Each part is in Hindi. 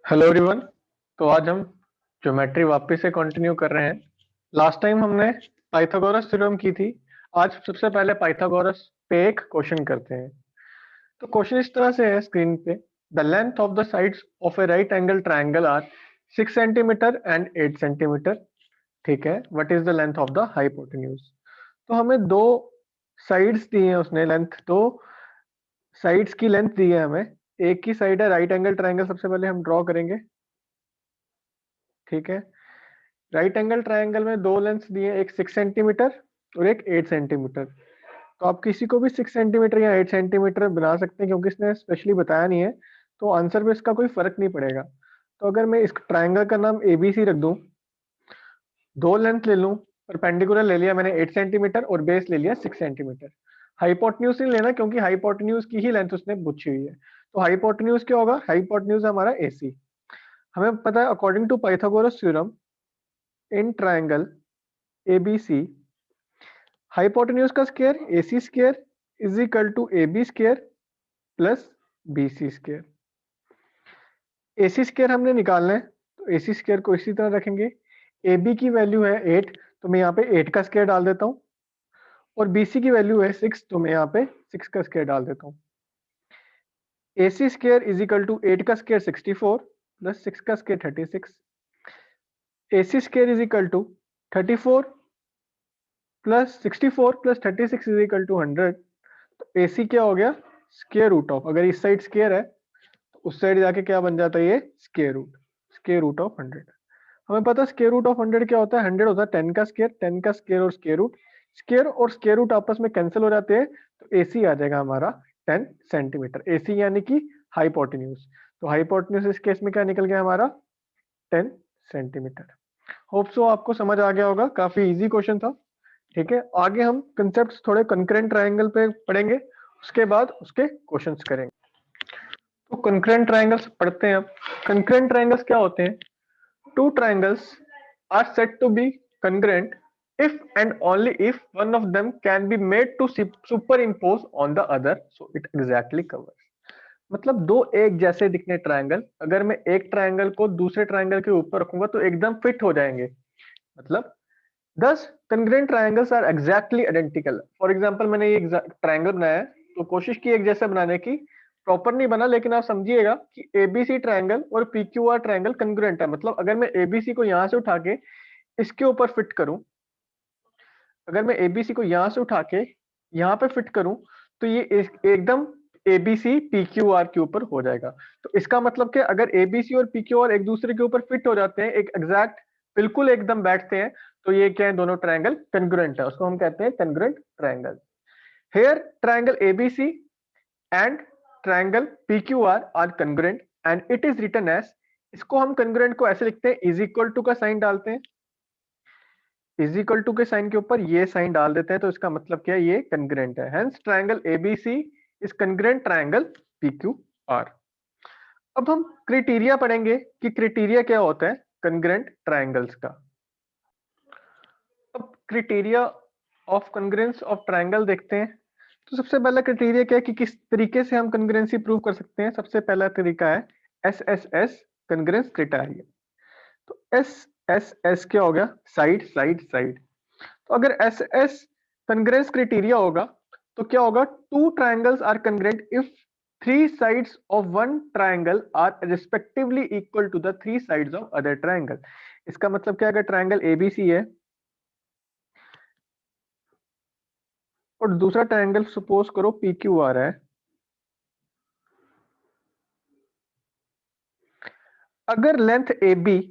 Hello everyone. तो आज हम ज्योमेट्री वापस से कंटिन्यू कर रहे हैं। लास्ट टाइम हमने पाइथागोरस थ्योरम की थी। आज सबसे पहले पाइथागोरस पे एक क्वेश्चन करते हैं। तो क्वेश्चन इस तरह से है स्क्रीन पे। The length of the sides of a right angle triangle are 6 centimetre and 8 centimetre. ठीक है, what is the length of the hypotenuse. तो हमें दो साइड्स दी है, उसने लेंथ दो साइड्स की लेंथ दी है हमें। एक की साइड है राइट एंगल ट्राइंगल, सबसे पहले हम ड्रॉ करेंगे। ठीक है, राइट एंगल ट्रायंगल में दो लेंथ दिए, एक 6 सेंटीमीटर और एक 8 सेंटीमीटर। तो आप किसी को भी 6 सेंटीमीटर या 8 सेंटीमीटर बना सकते हैं, क्योंकि इसने स्पेशली बताया नहीं है, तो आंसर में इसका कोई फर्क नहीं पड़ेगा। तो अगर मैं इस ट्रायंगल का नाम ABC रख दूं, दो लेंथ ले लूं, परपेंडिकुलर ले लिया मैंने 8 सेंटीमीटर और बेस ले लिया 6 सेंटीमीटर। हाइपोटेन्यूज नहीं लेना, क्योंकि हाइपोटेन्यूज की ही लेंथ उसने पूछी हुई है। तो हाइपोटेन्यूज क्या होगा? हाइपोटेन्यूज हमारा AC। हमें पता है according to Pythagoras theorem in triangle ABC, hypotenuse का square AC square is equal to AB square plus BC square. AC square हमने निकालना है, तो AC स्क्वायर को इसी तरह रखेंगे। AB की वैल्यू है 8, तो मैं यहाँ पे 8 का स्क्वायर डाल देता हूँ। और BC की वैल्यू है 6, तो मैं यहाँ पे 6 का स्क्वायर डाल देता हूँ। AC square is equal to 8 का स्क्वायर 64 प्लस 6 का square 36। AC square is equal to 34 plus 64 plus 36 is equal to 100। तो AC क्या हो गया? स्क्वायर रूट ऑफ, अगर इस साइड स्क्वायर है तो उस साइड जाके क्या बन जाता है? ये स्क्वायर रूट ऑफ 100। हमें पता है स्क्वायर रूट ऑफ 100 क्या होता है? 100 होता है 10 का स्क्वायर, 10 का स्क्वायर और स्क्वायर और स्क्वायर रूट आपस में कैंसिल हो जाते हैं, तो AC आ जाएगा हमारा 10 सेंटीमीटर। AC यानी कि हाइपोटेन्यूज। तो हाइपोटेन्यूज इस केस में क्या निकल गया हमारा? 10 सेंटीमीटर। होप सो आपको समझ आ गया होगा, काफी इजी क्वेश्चन था। ठीक है, आगे हम कंसेप्ट थोड़े कंकरेंट ट्रायंगल पे पढ़ेंगे, उसके बाद उसके क्वेश्चंस करेंगे। तो कंकरेंट ट्रायंगल्स पढ़ते हैं अब। कंकरेंट ट्रायंगल्स क्या होते हैं? Two triangles are said to be congruent if and only if one of them can be made to superimpose on the other so it exactly covers। मतलब दो एक जैसे दिखने ट्रायंगल, अगर मैं एक ट्रायंगल को दूसरे ट्रायंगल के ऊपर रखूंगा तो एकदम फिट हो जाएंगे। मतलब Thus, congruent triangles are exactly identical। For example मैंने ये ट्रायंगल बनाया है, तो कोशिश की एक जैसा बनाने की, प्रॉपर नहीं बना, लेकिन आप समझिएगा कि ABC ट्रायंगल और PQR ट्रायंगल कंग्रुएंट है। मतलब अगर मैं ABC को यहां से उठा के इसके ऊपर फिट करूं, अगर मैं ABC को यहां से उठा के यहाँ पे फिट करूं, तो ये एकदम ABC PQR के ऊपर हो जाएगा। तो इसका मतलब कि अगर ABC और PQR एक दूसरे के ऊपर फिट हो जाते हैं, एक एग्जैक्ट बिल्कुल एकदम बैठते हैं, तो ये क्या है? दोनों ट्रायंगल कंग्रुएंट है, उसको हम कहते हैं congruent triangle. Here triangle ABC and triangle PQR are congruent and it is written as, इसको हम कंग्रुएंट को ऐसे लिखते हैं, इज इक्वल टू का साइन डालते हैं, इज इक्वल टू के साइन के ऊपर ये साइन डाल देते हैं, तो इसका मतलब क्या है? ये कंग्रुएंट है। Hence triangle ABC is congruent triangle PQR। अब हम क्राइटेरिया पढ़ेंगे कि क्राइटेरिया क्या होता है कंग्रुएंट ट्रायंगल्स का। अब क्राइटेरिया ऑफ कंग्रुएंस ऑफ ट्रायंगल देखते हैं। तो सबसे पहला क्राइटेरिया क्या है कि किस तरीके से हम कंग्रुएंसी प्रूव कर सकते हैं? सबसे पहला तरीका है SSS कंग्रुएंस क्राइटेरिया। तो SSS क्या हो गया? Side side side. तो अगर SS कंग्रुएंस क्राइटेरिया होगा, तो क्या होगा? Two triangles are congruent if three sides of one triangle are respectively equal to the three sides of other triangle. इसका मतलब क्या है? अगर ट्रायंगल ABC है और दूसरा ट्रायंगल सपोज करो PQR है, अगर length AB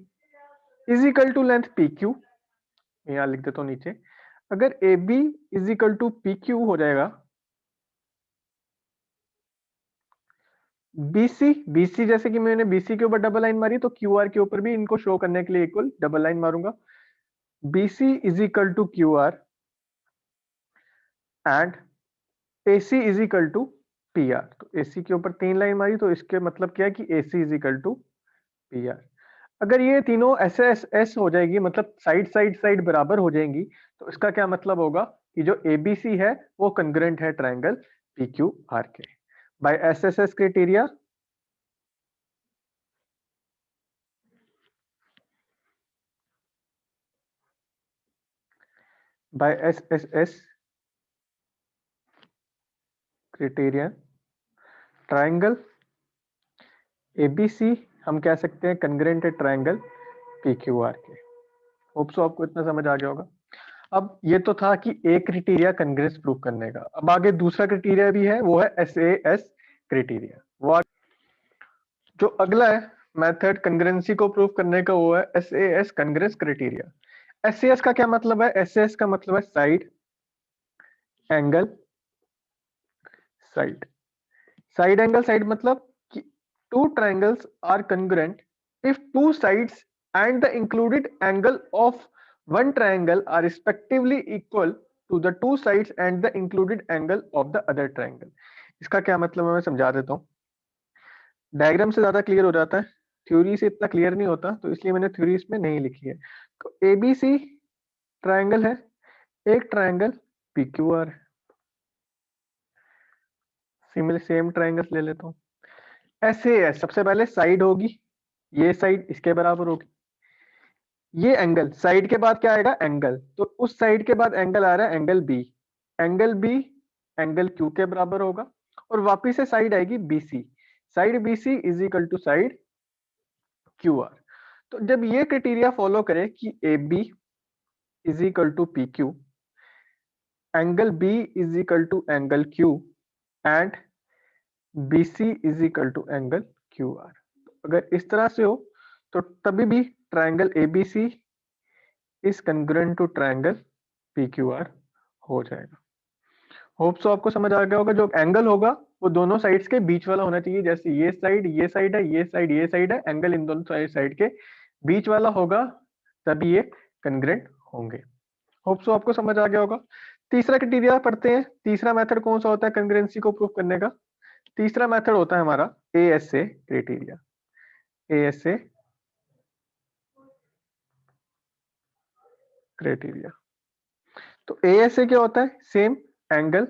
is equal to length PQ, यहां लिख देता हूं नीचे, अगर AB is equal to PQ हो जाएगा, BC जैसे कि मैंने BC के ऊपर डबल लाइन मारी, तो QR के ऊपर भी इनको शो करने के लिए इक्वल डबल लाइन मारूंगा। BC is equal to QR and AC is equal to PR। तो AC के ऊपर तीन लाइन मारी, तो इसके मतलब क्या है कि AC is equal to PR। अगर ये तीनों ऐसे एस हो जाएगी, मतलब साइड साइड साइड बराबर हो जाएंगी, तो इसका क्या मतलब होगा कि जो ABC है वो कंग्रुएंट है ट्रायंगल PQR के। By SSS criteria by SSS criterion triangle ABC हम कह सकते हैं कंग्रेंट ट्राइंगल PQR के। होप सो आपको इतना समझ आ गया होगा। अब ये तो था कि एक क्राइटेरिया कंग्रेस प्रूव करने का। अब आगे दूसरा क्राइटेरिया भी है, वो है SAS क्राइटेरिया। वो जो अगला है मेथड कंग्रेंसी को प्रूव करने का, वो है SAS कंग्रेस क्राइटेरिया। SAS का क्या मतलब है? SAS का मतलब है side angle side. Side angle side मतलब कि two triangles are congruent if two sides and the included angle of one triangle are respectively equal to the two sides and the included angle of the other triangle। इसका क्या मतलब है मैं समझा देता हूँ, डायग्राम से ज्यादा क्लियर हो जाता है, थ्योरी से इतना क्लियर नहीं होता, तो इसलिए मैंने थ्योरी इसमें नहीं लिखी है। तो ABC ट्रायंगल है, एक triangle PQR, similar same triangles ले लेता हूँ। SAS सबसे पहले साइड होगी, ये साइड इसके बराबर होगी, ये एंगल साइड के बाद क्या आएगा एंगल, तो उस साइड के बाद एंगल आ रहा है angle B, angle B angle Q के बराबर होगा, और वापिस से साइड आएगी BC, side BC is equal to side QR। तो जब ये क्राइटेरिया फॉलो करे कि AB is equal to PQ, angle B is equal to angle Q and BC is equal to angle QR, अगर इस तरह से हो तो तभी भी triangle ABC is congruent to triangle PQR हो जाएगा। होप सो आपको समझ आ गया होगा। जो एंगल होगा वो दोनों साइड्स के बीच वाला होना चाहिए, जैसे ये साइड है, ये साइड है, एंगल इन दोनों साइड के बीच वाला होगा, तभी ये कंग्रुएंट होंगे। होप सो आपको समझ आ गया होगा। तीसरा क्राइटेरिया पढ़ते हैं, तीसरा मेथड कौन सा होता है कंग्रुएंसी को प्रूव करने का? तीसरा मेथड होता है हमारा ASA क्राइटेरिया। ASA क्राइटेरिया, तो ASA क्या होता है? Same angle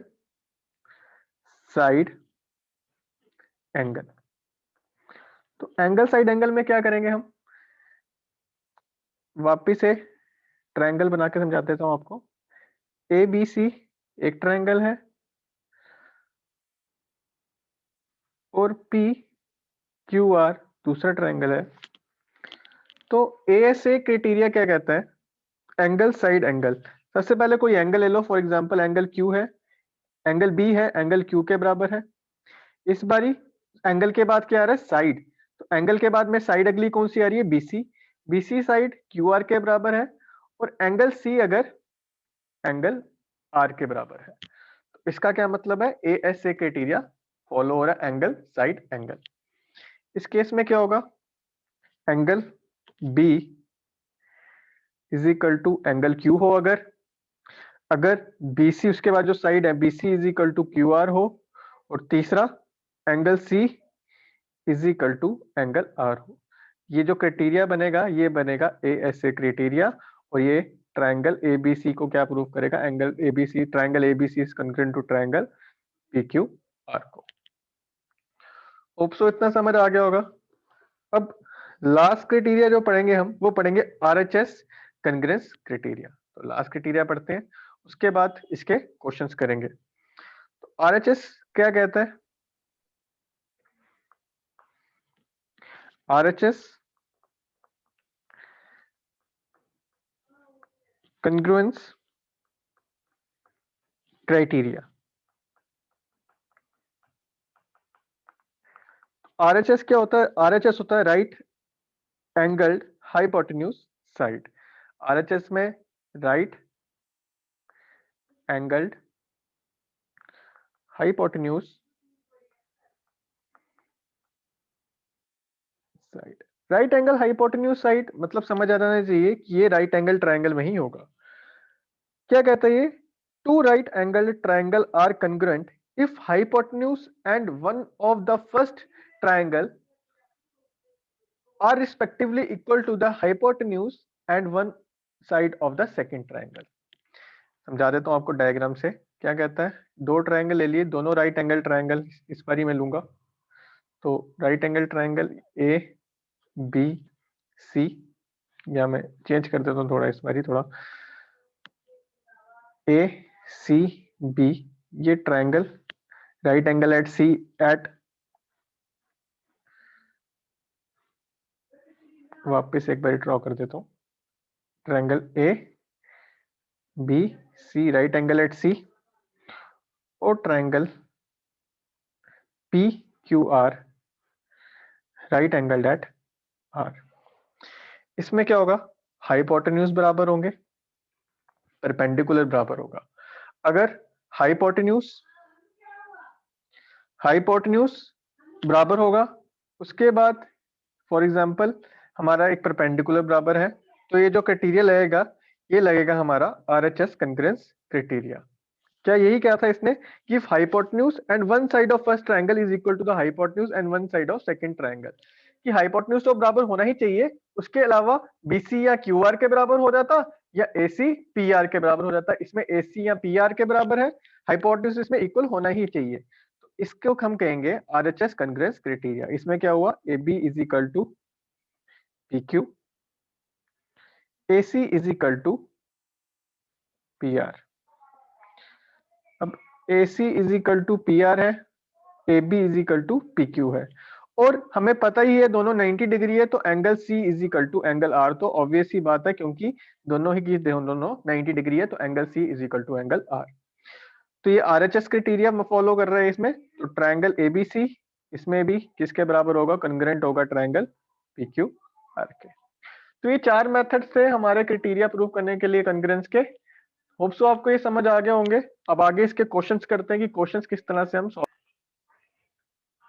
side angle. तो एंगल साइड एंगल में क्या करेंगे हम, वापिस से ट्रायंगल बना के समझा देता हूं आपको। ABC एक ट्रायंगल है और PQR दूसरा ट्रायंगल है। तो ASA क्राइटेरिया क्या कहता है? Angle side angle. सबसे पहले कोई एंगल ले लो, फॉर एग्जांपल एंगल Q है, एंगल B है, एंगल Q के बराबर है। इस बारी एंगल के बाद क्या आ रहा है? साइड। तो एंगल के बाद में साइड अगली कौन सी आ रही है? BC। BC साइड QR के बराबर है, और एंगल C अगर एंगल R के बराबर है। तो इसका क्या मतलब है? ASA क्राइटेरिया फॉलो हो रहा है एंगल साइड एंगल। इस केस में क्या होगा? Angle B is equal to angle Q हो, अगर BC उसके बाद जो साइड है BC is equal to QR हो, और तीसरा angle C is equal to angle R हो। ये जो क्राइटेरिया बनेगा ये बनेगा ASA क्राइटेरिया, और ये ट्रायंगल ABC को क्या प्रूव करेगा? Angle ABC, triangle ABC is congruent to triangle PQR को। होप सो इतना समझ आ गया होगा। अब लास्ट क्राइटेरिया जो पढ़ेंगे हम, वो पढ़ेंगे RHS कंग्रुएंस क्राइटेरिया। तो लास्ट क्राइटेरिया पढ़ते हैं, उसके बाद इसके क्वेश्चंस करेंगे। तो RHS क्या कहता है? RHS कंग्रुएंस criteria. RHS क्या होता है? RHS होता है right angled hypotenuse side. RHS में right angled hypotenuse side. Right angle hypotenuse side मतलब समझ आ जाना चाहिए कि ये राइट एंगल ट्रायंगल में ही होगा। क्या कहता है ये? Two right angle triangle are congruent if hypotenuse and one of the first triangle are respectively equal to the hypotenuse and one side of the second triangle. समझा देता हूं आपको डायग्राम से। क्या कहता है? दो ट्रायंगल ले लिए, दोनों राइट एंगल ट्रायंगल इस बारी में लूंगा। तो राइट एंगल ट्रायंगल ABC, या मैं चेंज कर देता हूँ थोड़ा, इस बारी थोड़ा ए सी बी, ये triangle right angle at C at, वापस एक बार ड्रॉ कर देता हूं, triangle A B C right angle at C और triangle P Q R right angle at R. इसमें क्या होगा, हाइपोटेन्यूज बराबर होंगे, परपेंडिकुलर बराबर होगा। अगर हाइपोटेन्यूज हाइपोटेन्यूज बराबर होगा, उसके बाद फॉर एग्जांपल हमारा एक परपेंडिकुलर बराबर है, तो ये जो क्राइटेरिया लगेगा ये लगेगा हमारा आरएचएस कंकरेंस क्राइटेरिया। क्या यही क्या था इसने कि hypotenuse and one side of first triangle is equal to the hypotenuse and one side of second triangle, कि हाइपोटेन्यूज तो बराबर होना ही चाहिए, उसके अलावा बीसी या क्यूआर के बराबर हो जाता या एसी पीआर के बराबर हो जाता। इसमें एसी या पीआर के बराबर है, हाइपोटेन्यूज इसमें इक्वल होना ही चाहिए, तो इसको हम कहेंगे आरएचएस कंकरेंस क्राइटेरिया। इसमें क्या हुआ, A B is equal to P Q, A C is equal to P R. अब A C is equal to P R है, A B is equal to P Q है, और हमें पता ही है दोनों 90 डिग्री है, तो angle C is equal to angle R, तो ऑब्वियस ही बात है क्योंकि दोनों ही की दोनों 90 डिग्री है, तो angle C is equal to angle R. तो ये आरएचएस क्राइटेरिया फॉलो कर रहे हैं इसमें। तो ट्रायंगल एबीसी इसमें भी किसके बराबर होगा, कॉन्ग्रुएंट होगा ट्रायंगल पी क्यू आर के। तो ये चार मेथड थे हमारे क्राइटेरिया प्रूव करने के लिए कॉन्ग्रुएंस के। होप सो आपको ये समझ आ गए होंगे। अब आगे इसके क्वेश्चंस करते हैं कि क्वेश्चंस किस तरह से हम सॉल्व।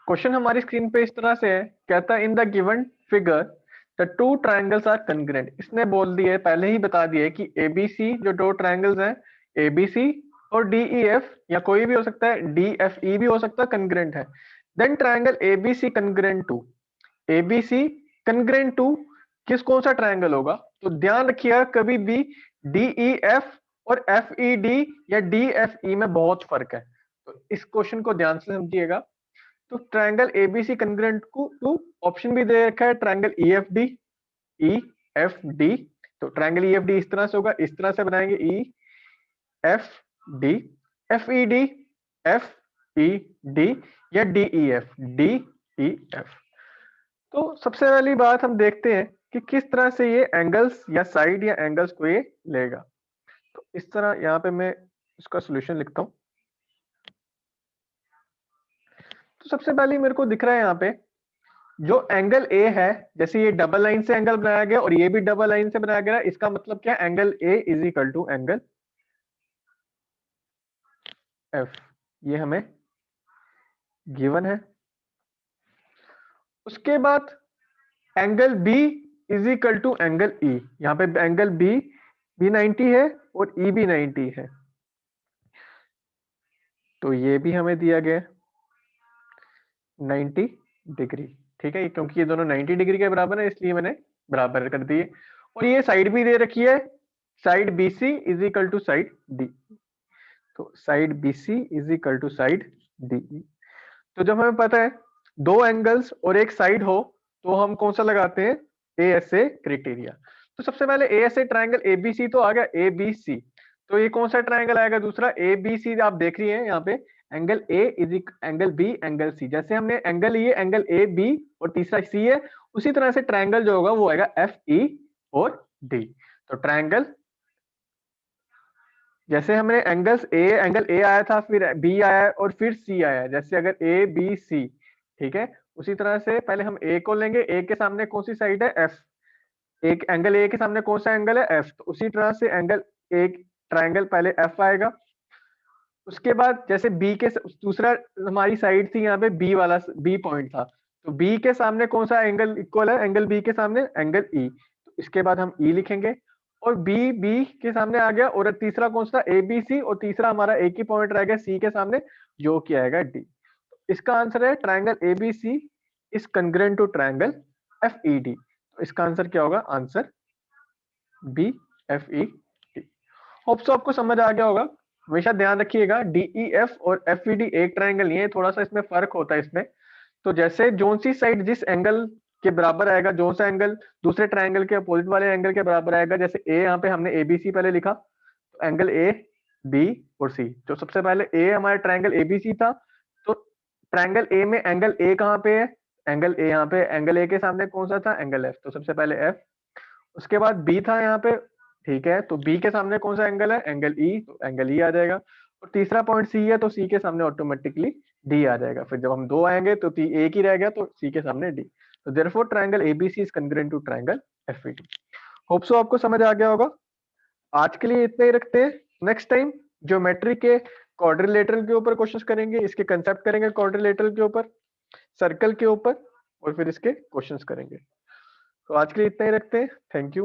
क्वेश्चन हमारी स्क्रीन पे इस तरह से है, कहता है in the given figure the two triangles are congruent. इसने बोल दिया है, पहले ही बता दिया है कि एबीसी जो दो ट्रायंगल्स हैं, एबीसी और डीईएफ या कोई भी हो सकता है, डीएफई भी हो सकता है, कॉन्ग्रुएंट है। Then triangle ABC congruent to, ABC congruent to किस कौन सा ट्रायंगल होगा, तो ध्यान रखिएगा कभी भी डीईएफ और एफईडी या डीएफई में बहुत फर्क है, तो इस क्वेश्चन को ध्यान से समझिएगा। तो ट्रायंगल एबीसी कॉन्ग्रुएंट को टू ऑप्शन भी दे रखा है, ट्रायंगल ईएफडी, ईएफडी। तो ट्रायंगल ईएफडी इस तरह से होगा, इस तरह से बनाएंगे ईएफडी, एफईडी, एफईडी या डीईएफ, डीईएफ। तो सबसे पहली बात हम देखते हैं कि किस तरह से ये एंगल्स या साइड या एंगल्स को ये लेगा। तो इस तरह यहाँ पे मैं इसका सॉल्यूशन लिखता हूं। तो सबसे पहले मेरे को दिख रहा है यहाँ पे जो एंगल ए है, जैसे ये डबल लाइन से एंगल बनाया गया और ये भी डबल लाइन से बनाया गया, इसका मतलब क्या, angle A is equal to angle F, ये हमें गिवन है। उसके बाद angle B is equal to angle E, यहाँ पे एंगल बी भी 90 है और ई भी 90 है, तो ये भी हमें दिया गया 90 डिग्री। ठीक है, क्योंकि ये दोनों 90 डिग्री के बराबर है इसलिए मैंने बराबर कर दिए। और ये साइड भी दे रखी है, side BC is equal to side D, तो side BC is equal to side D. तो जब हमें पता है दो एंगल्स और एक साइड हो तो हम कौन सा लगाते हैं, एएसए क्राइटेरिया। तो सबसे पहले एएसए ट्रायंगल एबीसी तो आ गया, एबीसी, तो ये कौन सा ट्रायंगल आएगा, दूसरा एबीसी। आप देख रही हैं यहाँ पे angle A is angle B angle C, जैसे हमने एंगल ये एंगल ए बी और तीसरा सी है, उसी तरह से ट्रायंगल जो होगा वो आएगा एफ ई और डी। तो ट्रायंगल जैसे हमने एंगल ए आया था, फिर बी आया और फिर सी आया, जैसे अगर ए बी सी, ठीक है, उसी तरह से पहले हम ए को लेंगे, ए के सामने कौन सी साइड है, एफ, एक एंगल ए के सामने कौन सा एंगल है, एफ, तो उसी तरह से एंगल एक ट्रायंगल पहले एफ आएगा। उसके बाद जैसे बी के दूसरा हमारी साइड थी यहाँ पे बी वाला, बी पॉइंट था, तो बी के सामने कौन सा एंगल इक्वल है, एंगल बी के सामने एंगल ई, तो इसके बाद हम ई लिखेंगे। और बी बी के सामने आ गया, और तीसरा कौन सा, ए बी सी, और तीसरा हमारा एक ही पॉइंट रह गया सी के सामने जो कि आएगा डी। इसका आंसर है triangle A B C is congruent to triangle F E D. तो इसका आंसर क्या होगा, answer B F E D. Hope so आपको समझ आ गया होगा। हमेशा ध्यान रखिएगा डीईएफ और एफईडी एक ट्रायंगल नहीं है, थोड़ा सा इसमें फर्क होता है इसमें। तो जैसे जोन सी साइड जिस एंगल के बराबर आएगा, जोन सा एंगल दूसरे ट्रायंगल के अपोजिट वाले एंगल के बराबर आएगा, जैसे ए यहाँ पे हमने एबीसी पहले लिखा, तो एंगल ए बी और सी। जो सबसे पहले ए हमारा ट्रायंगल एबीसी था, तो ट्रायंगल ए में एंगल ए कहाँ पे है? एंगल ए यहाँ पे, एंगल ए के सामने कौन सा था? एंगल एफ, तो सबसे पहले एफ। उसके बाद बी था यहाँ पे, ठीक है, तो बी के सामने कौन सा एंगल है? एंगल ई, तो एंगल ई आ जाएगा। और तीसरा पॉइंट सी है, तो सी के सामने ऑटोमेटिकली डी आ जाएगा। फिर जब हम दो आएंगे तो एक ही रह गया, तो सी के सामने डी। तो therefore triangle ABC is congruent to triangle FED. Hope so आपको समझ आ गया होगा। आज के लिए इतना ही रखते हैं। नेक्स्ट टाइम ज्योमेट्री के क्वाड्रिलेटरल के ऊपर क्वेश्चंस करेंगे, इसके कंसेप्ट करेंगे क्वाड्रिलेटरल के ऊपर, सर्कल के ऊपर, और फिर इसके क्वेश्चंस करेंगे। तो आज के लिए इतना ही रखते हैं। Thank you.